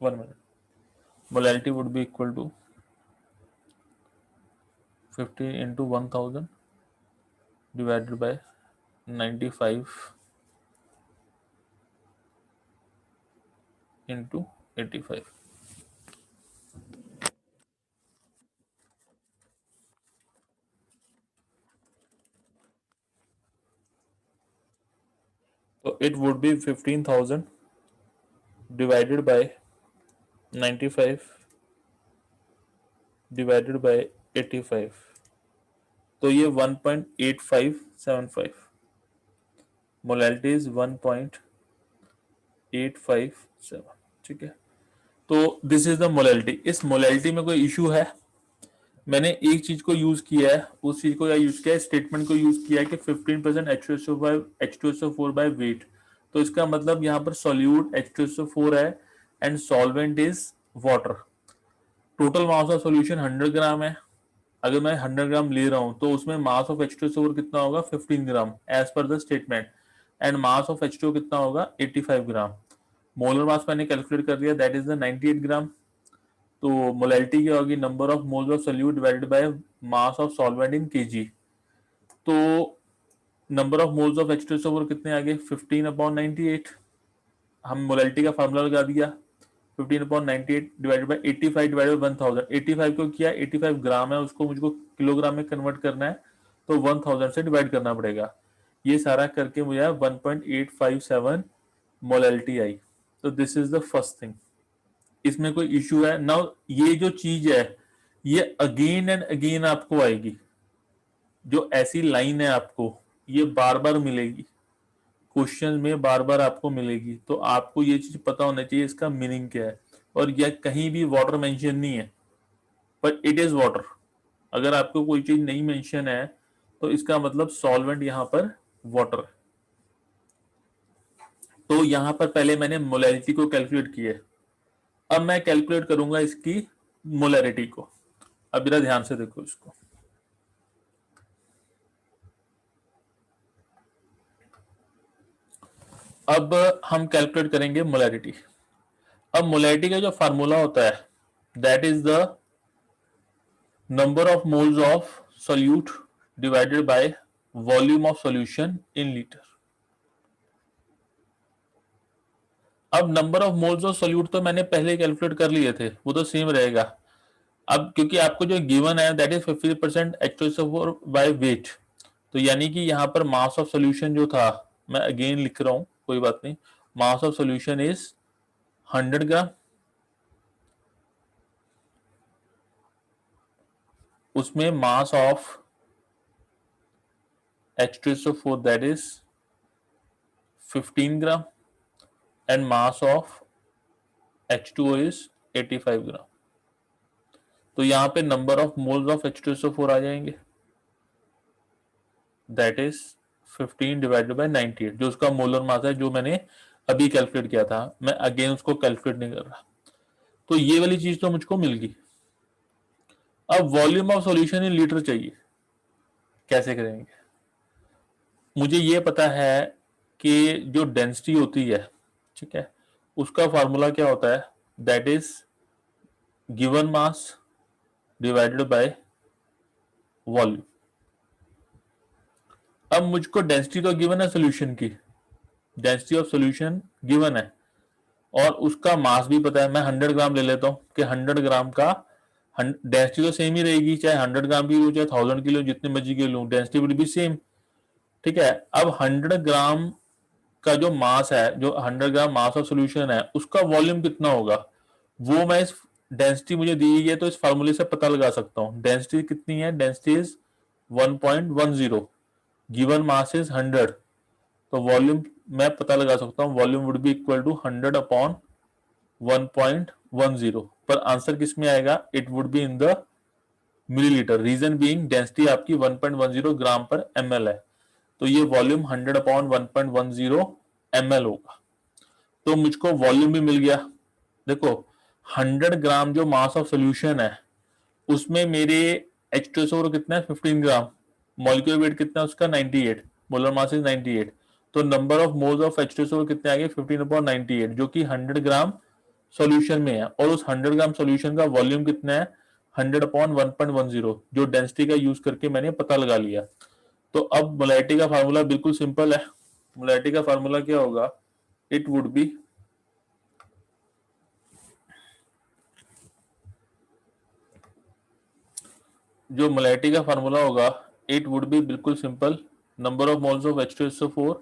one minute molality would be equal to 15 into 1000 divided by 95 into 85 तो it would be 15,000 divided by 95 divided by 85 तो ये 1.8575 मोलैलिटी इज 1.857 ठीक है तो दिस इज द मोलैलिटी इस मोलैलिटी में कोई इशू है मैंने एक चीज को यूज किया है उस चीज को यूज किया है स्टेटमेंट को यूज किया है कि 15% H2SO4 बाय वेट तो इसका मतलब यहाँ पर सॉल्यूट H2SO4 है and solvent is water total mass of solution 100 ग्राम है अगर मैं 100 ग्राम ले रहा हूं तो उसमें मास ऑफ H2SO4 कितना होगा 15 gram as per the statement and mass of H2O कितना होगा 85 ग्राम मोलर मास मैंने कैलकुलेट कर दिया दैट इज द 98 ग्राम तो मोलैलिटी क्या होगी number of moles of solute divided by mass of solvent in KG तो number of moles of H2SO4 कितने आ गए 15 अपॉन 98 हम मोलैलिटी का फार्मूला लगा दिया 15 upon 98 divided by 85 divided by 1000 85 को किया 85 ग्राम है उसको मुझको किलोग्राम में कन्वर्ट करना है तो 1000 से डिवाइड करना पड़ेगा ये सारा करके मुझे 1.857 मोलैलिटी आई तो this is the first thing इसमें कोई इश्यू है नाउ ये जो चीज है ये अगेन एंड अगेन आपको आएगी जो ऐसी लाइन है आपको ये बार बार मिलेगी क्वेश्चन में बार बार आपको मिलेगी तो आपको ये चीज पता होना चाहिए इसका मीनिंग क्या है और यह कहीं भी वाटर मेंशन नहीं है पर इट इज वाटर अगर आपको कोई चीज नहीं मेंशन है तो इसका मतलब सॉल्वेंट यहां पर वाटर है तो यहां पर पहले मैंने मोलैरिटी को कैलकुलेट किया अब मैं कैलकुलेट करूंगा इसकी मोलैरिटी को अब जरा ध्यान से देखो इसको अब हम कैलकुलेट करेंगे मोलैरिटी अब मोलैरिटी का जो फार्मूला होता है that is the number of moles of solute divided by volume of solution in litre अब number of moles of solute तो मैंने पहले कैलकुलेट कर लिए थे वो तो सेम रहेगा अब क्योंकि आपको जो गिवन है that is 50% H2SO4 by weight तो यानी कि यहाँ पर मास ऑफ सोल्यूशन जो था मैं अगेन लिख रहा हूं कोई बात नहीं मास ऑफ सोल्यूशन इज 100 ग्राम उसमें मास of H2SO4 that is 15 gram and mass of H2O is 85 ग्राम तो यहाँ पे number of moles of H2SO4 आ जाएंगे दैट इज 15 डिवाइडेड बाय 98 जो उसका मोलर मास है जो मैंने अभी कैलकुलेट किया था मैं अगेन उसको कैलकुलेट नहीं कर रहा तो ये वाली चीज तो मुझको मिल गई अब volume of solution in litre चाहिए कैसे करेंगे मुझे ये पता है कि जो डेंसिटी होती है ठीक है उसका फार्मूला क्या होता है that is given mass divided by volume अब मुझको डेंसिटी तो गिवन है सॉल्यूशन की डेंसिटी ऑफ सॉल्यूशन गिवन है और उसका मास भी पता है, मैं 100 ग्राम ले लेता हूँ कि 100 ग्राम का डेंसिटी तो सेम ही रहेगी, चाहे 100 ग्राम की लो चाहे 1000 की लो, जितने मर्जी की लूँ डेंसिटी विल बी सेम। ठीक है, अब 100 ग्राम का जो मास है, जो 100 ग्राम मास ऑफ सोल्यूशन है, उसका वॉल्यूम कितना होगा वो मैं इस डेंसिटी मुझे दी गई है तो इस फार्मूले से पता लगा सकता हूँ। डेंसिटी कितनी है, density is 1.10, given mass is 100, तो वॉल्यूम मैं पता लगा सकता हूँ, volume would be equal to 100 upon 1.10, पर आंसर किस में आएगा, it would be in the millilitre, reason being density आपकी 1.10 ग्राम पर ml है, तो ये वॉल्यूम 100 अपॉन 1.10 ml होगा। तो मुझको वॉल्यूम भी मिल गया। देखो 100 ग्राम जो मास ऑफ सोल्यूशन है उसमें मेरे H2SO4 कितना है 15 ग्राम, मॉलिक्यूलर वेट कितना है उसका 98, मोलर मास इज 98, तो number of moles of H2SO4 कितने आ गए 15 अपॉन 98, जो कि 100 ग्राम सॉल्यूशन में है, और उस 100 ग्राम सॉल्यूशन का वॉल्यूम कितना है 100 अपॉन 1.10, जो डेंसिटी का यूज करके मैंने पता लगा लिया। तो अब मोलैरिटी का फार्मूला बिल्कुल सिंपल है। मोलैरिटी का फार्मूला क्या होगा, इट वुड बी जो मोलैरिटी का फार्मूला होगा इट वुड बी बिल्कुल simple, number of moles of H2SO4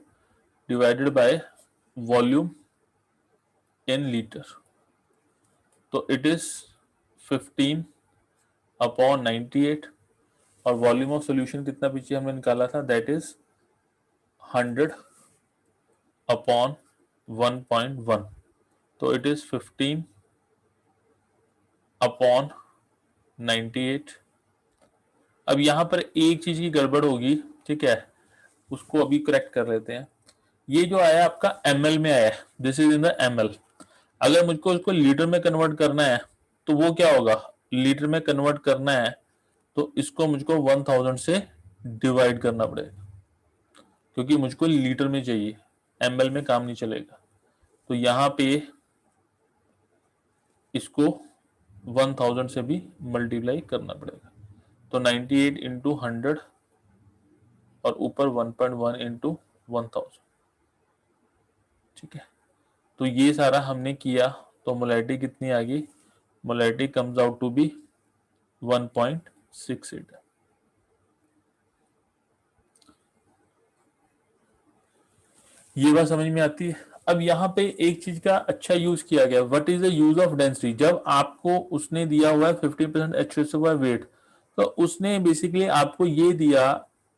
divided by volume in litre, तो इट इज 15 अपॉन 98, और वॉल्यूम ऑफ सॉल्यूशन कितना पीछे हमने निकाला था, दैट इज 100 अपॉन 1.1, तो इट इज 15 अपॉन 98। अब यहां पर एक चीज की गड़बड़ होगी, ठीक है, उसको अभी करेक्ट कर लेते हैं। ये जो आया आपका ml में आया, this is in the ml, अगर मुझको उसको लीटर में कन्वर्ट करना है तो वो क्या होगा, लीटर में कन्वर्ट करना है तो इसको मुझको 1000 से डिवाइड करना पड़ेगा, क्योंकि मुझको लीटर में चाहिए, ml में काम नहीं चलेगा। तो यहां पे इसको 1000 से भी मल्टीप्लाई करना पड़ेगा, तो 98 इंटू 100 और ऊपर 1.1 इंटू 1000। ठीक है, तो ये सारा हमने किया, तो मोलैरिटी कितनी आ गई, molarity comes out to be 1.68। ये बात समझ में आती है। अब यहाँ पे एक चीज का अच्छा यूज किया गया, what is the use of density, जब आपको उसने दिया हुआ है 50% H2SO4 वेट, तो उसने बेसिकली आपको ये दिया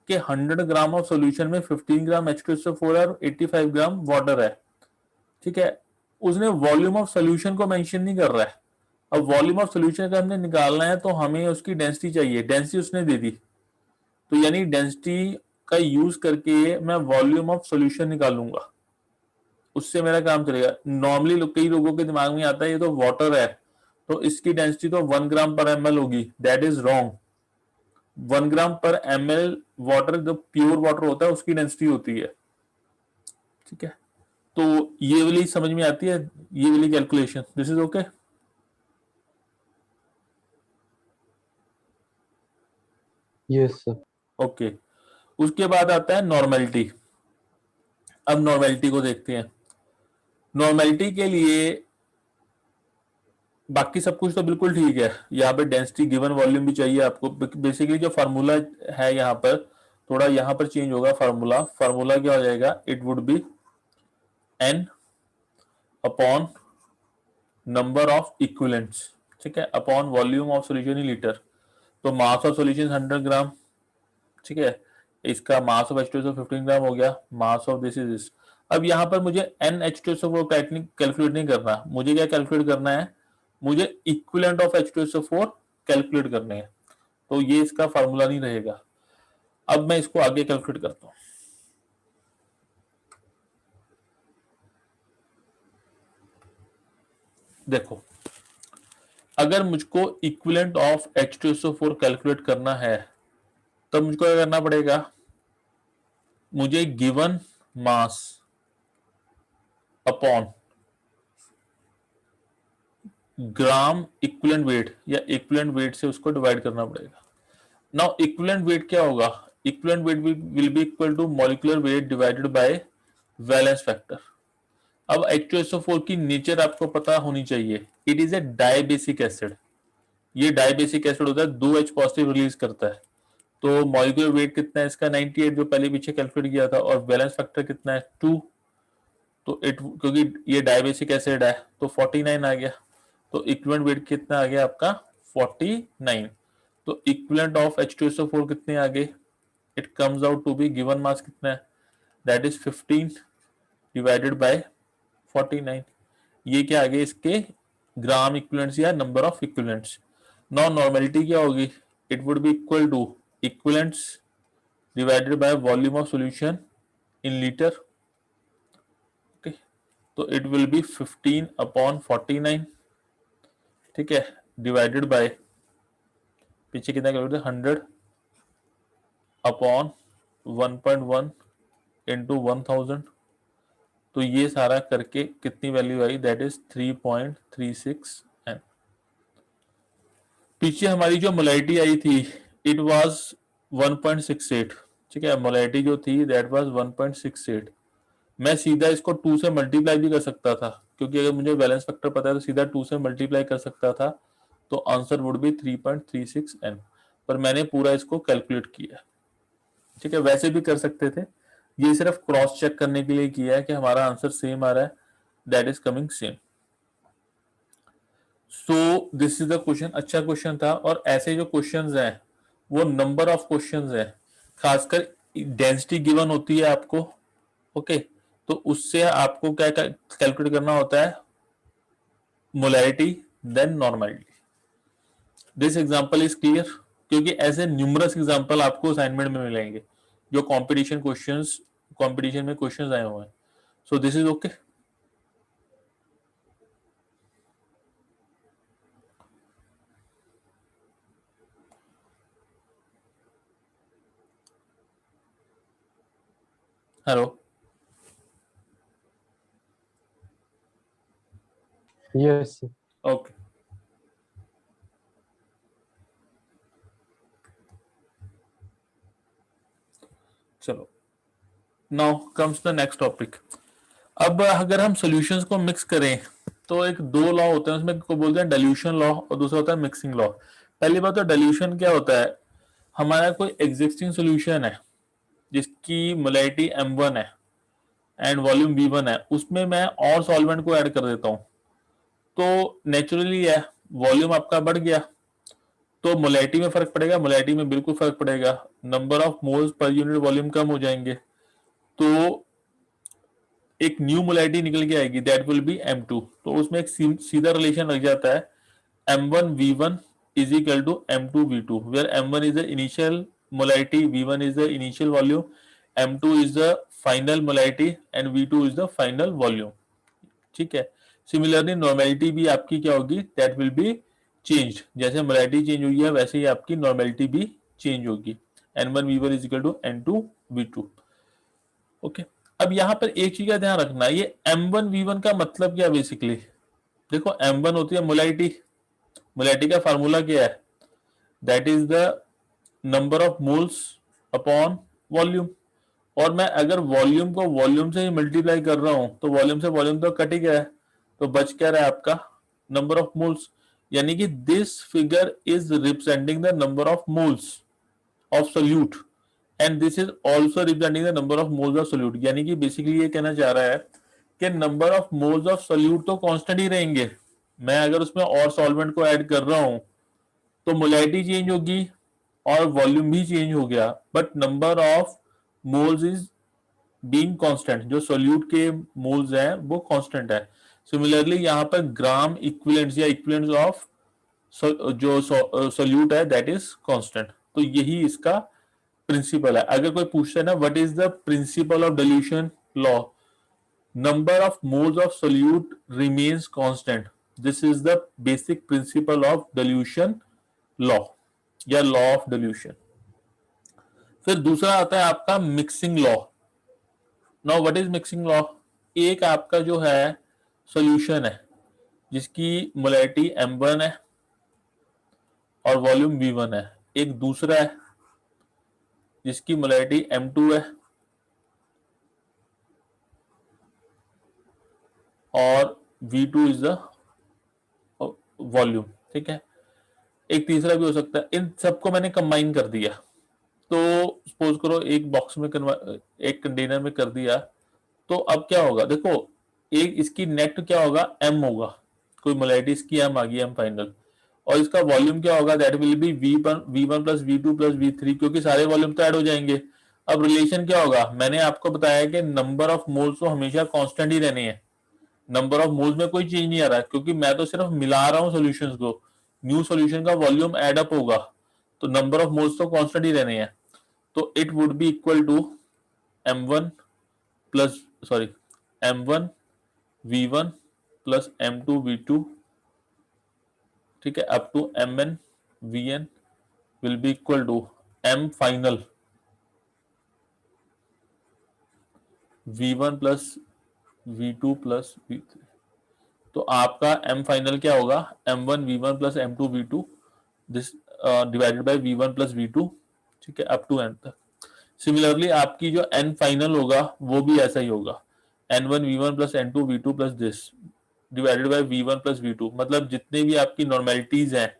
कि 100 ग्राम ऑफ सॉल्यूशन में 15 ग्राम H2SO4 और 85 ग्राम वाटर है। ठीक है, उसने वॉल्यूम ऑफ सोल्यूशन को मेंशन नहीं कर रहा है। अब वॉल्यूम ऑफ सोल्यूशन अगर हमने निकालना है तो हमें उसकी डेंसिटी चाहिए, डेंसिटी उसने दे दी, तो यानी डेंसिटी का यूज करके मैं वॉल्यूम ऑफ सोल्यूशन निकालूंगा, उससे मेरा काम चलेगा। नॉर्मली कई लोगों के दिमाग में आता है ये तो वाटर है तो इसकी डेंसिटी तो 1 ग्राम पर ml होगी, दैट इज रॉन्ग। 1 ग्राम पर ml वाटर, जो प्योर वाटर होता है उसकी डेंसिटी होती है। ठीक है, तो ये वाली समझ में आती है, ये वाली calculation, this is okay. Yes sir. Okay, उसके बाद आता है नॉर्मेलिटी। अब नॉर्मेलिटी को देखते हैं। नॉर्मेलिटी के लिए बाकी सब कुछ तो बिल्कुल ठीक है, यहाँ पे डेंसिटी गिवन वॉल्यूम भी चाहिए आपको। बेसिकली जो फार्मूला है यहाँ पर, थोड़ा यहाँ पर चेंज होगा फार्मूला। फार्मूला क्या हो जाएगा, it would B n upon number of equivalents, ठीक है, upon volume of solution in litre. तो मास ऑफ सॉल्यूशन 100 ग्राम, ठीक है, इसका मास ऑफ H2SO 15 ग्राम हो गया, mass of this is this. अब यहाँ पर मुझे NH2SO4 कैलकुलेट नहीं करना, मुझे क्या कैलकुलेट करना है, मुझे इक्विवेलेंट ऑफ H2SO4 कैलकुलेट करने हैं, तो ये इसका फार्मूला नहीं रहेगा। अब मैं इसको आगे कैलकुलेट करता हूं। देखो, अगर मुझको इक्विवेलेंट ऑफ H2SO4 कैलकुलेट करना है तब मुझको क्या करना पड़ेगा, मुझे given mass upon gram equivalent weight या इक्विवेलेंट वेट से उसको डिवाइड करना पड़ेगा। नाउ इक्विवेलेंट वेट क्या होगा, equivalent weight will be equal to molecular weight divided by valence factor. अब H2SO4 की नेचर आपको पता होनी चाहिए, it is a dibasic acid. ये डाइबेसिक एसिड होता है, 2H पॉजिटिव रिलीज करता है। तो मॉलिक्यूलर वेट कितना है इसका 98, जो पहले पीछे कैलकुलेट किया था, और बैलेंस फैक्टर कितना है 2। तो क्योंकि ये डाइबेसिक एसिड है तो 49 आ गया। तो इक्विवेलेंट वेट कितना आ गया आपका 49। तो इक्विवेलेंट ऑफ H2SO4 कितने आ गए, it comes out to be, given mass कितना है, दैट इज 15 डिवाइडेड बाय 49। ये क्या आ गए इसके ग्राम इक्विवेलेंट्स या number of equivalents. Now normality क्या होगी, it would be equal to equivalents divided by volume of solution in litre. Okay, तो इट विल बी 15 अपॉन 49, ठीक है, डिवाइडेड बाय पीछे कितना कैलकुलेट 100 अपॉन 1.1 इंटू 1000। तो ये सारा करके कितनी वैल्यू आई, दैट इज 3.36 एन। पीछे हमारी जो मोलैरिटी आई थी इट वाज 1.68, ठीक है, मोलैरिटी जो थी दैट वाज 1.68। मैं सीधा इसको 2 से मल्टीप्लाई भी कर सकता था, क्योंकि अगर मुझे बैलेंस फैक्टर पता है तो सीधा 2 से मल्टीप्लाई कर सकता था, तो आंसर वुड बी 3.36 एन। पर मैंने पूरा इसको कैलकुलेट किया, ठीक है, वैसे भी कर सकते थे, ये सिर्फ क्रॉस चेक करने के लिए किया है कि हमारा आंसर सेम आ रहा है, that is coming same. So this is the question, अच्छा क्वेश्चन था। और ऐसे जो क्वेश्चंस हैं वो नंबर ऑफ क्वेश्चंस हैं, खासकर डेंसिटी गिवन होती है आपको, ओके, तो उससे आपको क्या कैलकुलेट करना होता है, molarity then normality. This example is clear, क्योंकि ऐसे न्यूमरस एग्जांपल आपको असाइनमेंट में मिलेंगे जो कंपटीशन में क्वेश्चंस आए हुए हैं। So this is okay. Hello, Yes, sir. Okay, चलो, now comes the next topic. अब अगर हम सॉल्यूशंस को मिक्स करें तो एक दो लॉ होते हैं उसमें, को बोलते हैं डाइल्यूशन लॉ और दूसरा होता है मिक्सिंग लॉ। पहली बात तो डाइल्यूशन क्या होता है, हमारा कोई एग्जिस्टिंग सॉल्यूशन है जिसकी मोलैरिटी m1 है एंड वॉल्यूम v1 है, उसमें मैं और सॉल्वेंट को ऐड कर देता हूं, तो नेचुरली है वॉल्यूम आपका बढ़ गया, तो मोलैरिटी में फर्क पड़ेगा, मोलैरिटी में बिल्कुल फर्क पड़ेगा, नंबर ऑफ मोल्स पर यूनिट वॉल्यूम कम हो जाएंगे, तो एक न्यू मोलैरिटी निकल के आएगी, दैट विल बी m2। तो उसमें एक सीधा रिलेशन लग जाता है, m1 v1 is equal to m2 v2, where m1 is the initial molarity, v1 is the initial volume, m2 is the final molarity and v2 is the final volume, ठीक है। Similarly normality भी आपकी क्या होगी, that will B change, जैसे molarity change हुई है वैसे ही आपकी नॉर्मेलिटी भी चेंज होगी, n1 v1 is equal to n2 v2, okay. अब यहां पर एक चीज का ध्यान रखना, ये m1 v1 का मतलब क्या बेसिकली, देखो m1 होती है मोलैरिटी, मोलैरिटी का फार्मूला क्या है, that is the number of moles upon volume, और मैं अगर वॉल्यूम को वॉल्यूम से ही मल्टीप्लाई कर रहा हूं तो वॉल्यूम से वॉल्यूम तो कट ही गया है, तो बच क्या रहा है आपका नंबर ऑफ मोल्स, यानी कि this figure is representing the number of moles of solute and this is also representing the number of moles of solute, यानी कि बेसिकली ये कहना चाह रहा है कि number of moles of solute तो कांस्टेंट ही रहेंगे, मैं अगर उसमें और सॉल्वेंट को ऐड कर रहा हूं तो मोलैरिटी चेंज होगी और वॉल्यूम भी चेंज हो गया, but number of moles is being constant, जो सोल्यूट के मोल्स हैं वो कांस्टेंट है। सिमिलरली यहाँ पर ग्राम इक्विवेलेंट्स या इक्विवेलेंट्स ऑफ जो सोल्यूट है दैट इज कांस्टेंट, तो यही इसका प्रिंसिपल है। अगर कोई पूछता है ना what is the principle of dilution law, number of moles of solute remains constant, this is the basic principle of dilution law या law of dilution। फिर दूसरा आता है आपका mixing law. Now what is mixing law, एक आपका जो है सॉल्यूशन है जिसकी मोलैरिटी m1 है और वॉल्यूम v1 है, एक दूसरा है जिसकी मोलैरिटी m2 है और V2 इज द वॉल्यूम, ठीक है। एक तीसरा भी हो सकता है, इन सबको मैंने कंबाइन कर दिया, तो सपोज करो एक बॉक्स में एक कंटेनर में कर दिया, तो अब क्या होगा देखो, एक इसकी नेट क्या होगा, m होगा, कोई मोलैरिटी इसकी m आ गई, m फाइनल, और इसका वॉल्यूम क्या होगा, that will B v1 plus v2 plus v3, क्योंकि सारे वॉल्यूम तो ऐड हो जाएंगे। अब रिलेशन क्या होगा, मैंने आपको बताया कि नंबर ऑफ मोल्स तो हमेशा कांस्टेंट ही रहने हैं, नंबर ऑफ मोल्स में कोई चेंज नहीं आ रहा है, क्योंकि मैं तो सिर्फ मिला रहा हूँ सॉल्यूशंस को, न्यू सॉल्यूशन का वॉल्यूम ऐड अप होगा, तो नंबर ऑफ मोल्स तो कांस्टेंट ही रहने हैं। तो it would be equal to m1 plus sorry m1 v1 plus m2 v2, ठीक है, up to mn vn will be equal to m final v1 plus v2 plus v3। तो आपका m final क्या होगा, m1 v1 plus m2 v2 this divided by v1 plus v2, ठीक है, up to n तक। Similarly आपकी जो n final होगा वो भी ऐसा ही होगा, n1 v1 plus n2 v2 plus this divided by v1 plus v2, मतलब जितने भी आपकी नॉर्मेलिटीज हैं,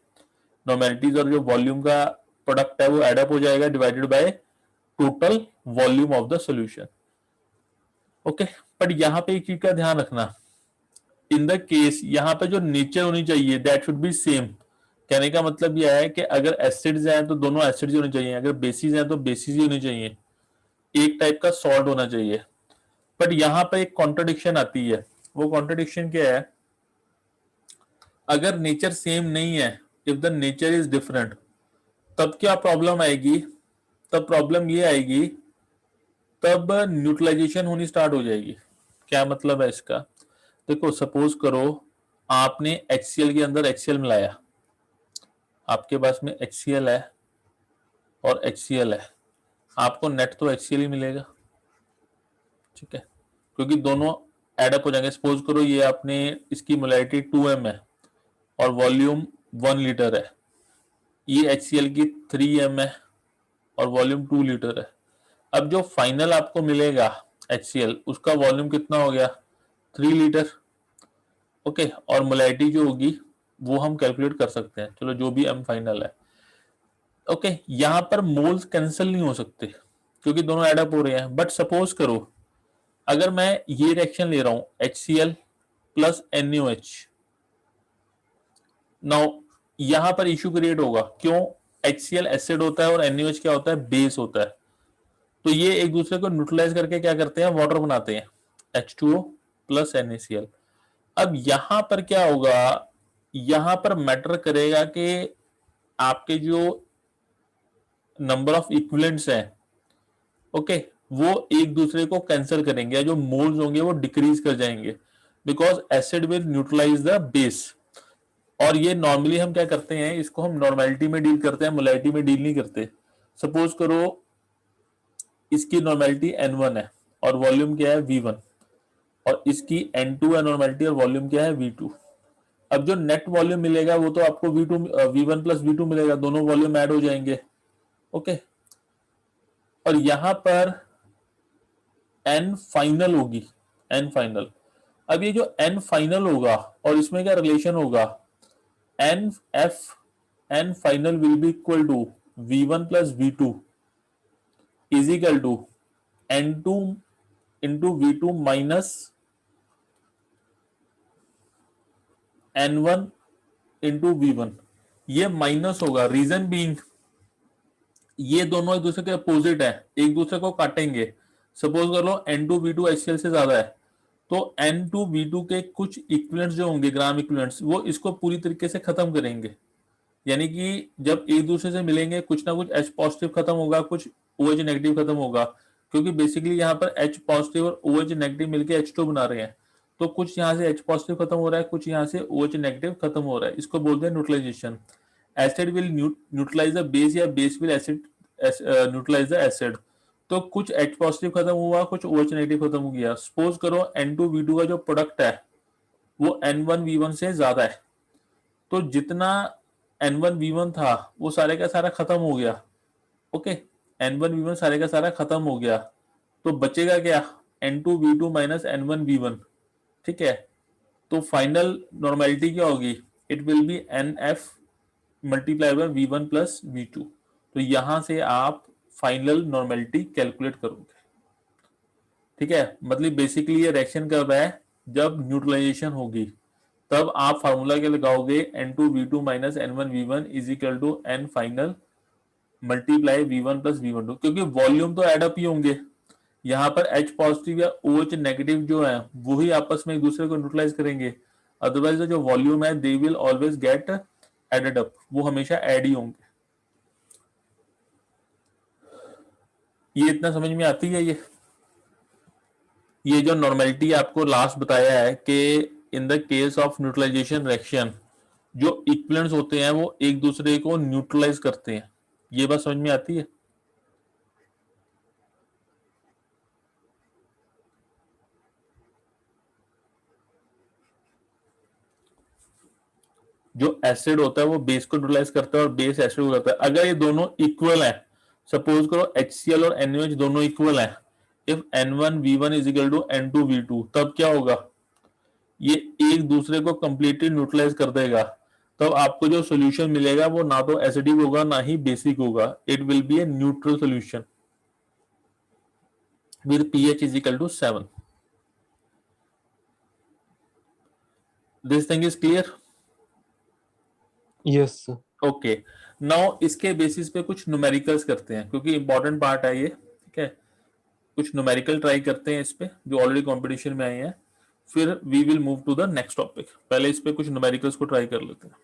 नॉर्मेलिटीज और जो वॉल्यूम का प्रोडक्ट है वो एडअप हो जाएगा divided by total volume of the solution. Okay, but यहाँ पे एक चीज का ध्यान रखना, इन द केस यहाँ पे जो नेचर होनी चाहिए दैट शुड बी सेम। कहने का मतलब यह है कि अगर एसिड्स हैं तो दोनों एसिड्स होने चाहिए, अगर बेसिस हैं तो बेसिस ही होनी चाहिए, एक टाइप का सॉल्ट होना चाहिए। बट यहाँ पे एक कॉन्ट्रडिक्शन आती है, वो कॉन्ट्रडिक्शन क्या है, अगर नेचर सेम नहीं है, if the nature is different, तब क्या प्रॉब्लम आएगी, तब प्रॉब्लम ये आएगी, तब न्यूट्रलाइजेशन होनी स्टार्ट हो जाएगी। क्या मतलब है इसका, देखो सपोज करो आपने HCl के अंदर HCl मिलाया, आपके पास में HCl है और HCl है, आपको नेट तो HCl ही मिलेगा, ठीक है, क्योंकि दोनों एडअप हो जाएंगे। सपोज करो ये आपने इसकी मोलैरिटी 2m है और वॉल्यूम 1 लीटर है, ये HCl की 3m है और वॉल्यूम 2 लीटर है। अब जो फाइनल आपको मिलेगा HCl, उसका वॉल्यूम कितना हो गया, 3 लीटर, ओके, और मोलैरिटी जो होगी वो हम कैलकुलेट कर सकते हैं, चलो जो भी m फाइनल है। ओके, यहां पर मोल्स कैंसिल नहीं हो सकते क्योंकि दोनों एडअप हो रहे हैं। बट सपोज करो अगर मैं ये रिएक्शन ले रहा हूं HCl प्लस NaOH, नाउ यहां पर इश्यू क्रिएट होगा, क्यों, HCl एसिड होता है और NaOH क्या होता है, बेस होता है, तो ये एक दूसरे को न्यूट्रलाइज करके क्या करते हैं, वाटर बनाते हैं, H2O प्लस NaCl। अब यहां पर क्या होगा, यहां पर मैटर करेगा कि आपके जो नंबर ऑफ इक्विवेलेंट्स हैं, ओके, वो एक दूसरे को कैंसिल करेंगे, जो मोल्स होंगे वो डिक्रीज कर जाएंगे, because acid will neutralise the base. और ये नॉर्मली हम क्या करते हैं, इसको हम नॉर्मेलिटी में डील करते हैं, मोलैरिटी में डील नहीं करते। सपोज करो इसकी नॉर्मेलिटी N1 है और वॉल्यूम क्या है V1, और इसकी N2 है नॉर्मेलिटी और वॉल्यूम क्या है V2। अब जो नेट वॉल्यूम मिलेगा वो तो आपको V1 प्लस V2 मिलेगा, दोनों वॉल्यूम ऐड हो जाएंगे, ओके। और यहां पर N फाइनल होगी, N फाइनल। अब ये जो N फाइनल होगा और इसमें क्या रिलेशन होगा, N final will be equal to V1 plus V2 is equal to N2 into V2 minus N1 into V1। ये माइनस होगा, रीजन बीइंग ये दोनों एक दूसरे के अपोजिट है, एक दूसरे को काटेंगे। सपोज कर लो N2 V2 HCl से ज्यादा है, तो N2 V2 के कुछ इक्विवेलेंट्स जो होंगे, ग्राम इक्विवेलेंट्स, वो इसको पूरी तरीके से खत्म करेंगे। यानी कि जब एक दूसरे से मिलेंगे कुछ ना कुछ H पॉजिटिव खत्म होगा, कुछ OH नेगेटिव खत्म होगा, क्योंकि बेसिकली यहाँ पर H पॉजिटिव और OH नेगेटिव मिलकर H2 बना रहे हैं, तो कुछ यहाँ से H पॉजिटिव खत्म हो रहा है, कुछ यहाँ से OH नेगेटिव खत्म हो रहा है, इसको बोलते हैं neutralization. Acid will neutralise the base या base will acid neutralize the acid. तो कुछ H पॉजिटिव खत्म हुआ, कुछ OH नेगेटिव खत्म हो गया। सपोज करो N2 V2 का जो प्रोडक्ट है वो N1 V1 से ज्यादा है, तो जितना N1 V1 था वो सारे का सारा खत्म हो गया, ओके, N1 V1 सारे का सारा खत्म हो गया, तो बचेगा क्या, N2 V2 minus N1 V1, ठीक है। तो फाइनल नॉर्मेलिटी क्या होगी, it will be N F multiply by V1 plus V2। तो यहां से आप फाइनल नॉर्मेलिटी कैलकुलेट करोगे। ठीक है, मतलब बेसिकली ये रिएक्शन कर रहा है जब न्यूट्रलाइजेशन होगी तब आप फार्मूला क्या लगाओगे, N2V2 minus N1V1 is equal to N final multiply V1 plus V12, क्योंकि वॉल्यूम तो एड अप ही होंगे। यहाँ पर H पॉजिटिव या OH नेगेटिव जो है वो ही आपस में एक दूसरे को न्यूट्रलाइज करेंगे, अदरवाइज जो वॉल्यूम है they will always get added up, वो हमेशा ऐड ही होंगे। ये इतना समझ में आती है। ये जो नॉर्मेलिटी आपको लास्ट बताया है कि in the case of neutralisation reaction जो इक्विवेलेंट्स होते हैं वो एक दूसरे को न्यूट्रलाइज करते हैं, ये बात समझ में आती है। जो एसिड होता है वो बेस को न्यूट्रलाइज करता है और बेस एसिड को करता है। अगर ये दोनों इक्वल है, सपोज करो HCl और NaOH दोनों इक्वल है, if N1V1 is equal to N2V2, तब क्या होगा, ये एक दूसरे को कंप्लीटली न्यूट्रलाइज कर देगा। तब आपको जो सोल्यूशन मिलेगा वो ना तो एसिडिक होगा ना ही बेसिक होगा, it will be a neutral solution with pH is equal to 7। This thing is clear. Yes, sir. Okay, now इसके बेसिस पे कुछ न्यूमेरिकल्स करते हैं क्योंकि इंपॉर्टेंट पार्ट है ये। ठीक है, कुछ न्यूमेरिकल ट्राई करते हैं इस पे जो ऑलरेडी कंपटीशन में आए हैं, फिर we will move to the next topic. पहले इस पे कुछ न्यूमेरिकल्स को ट्राई कर लेते हैं।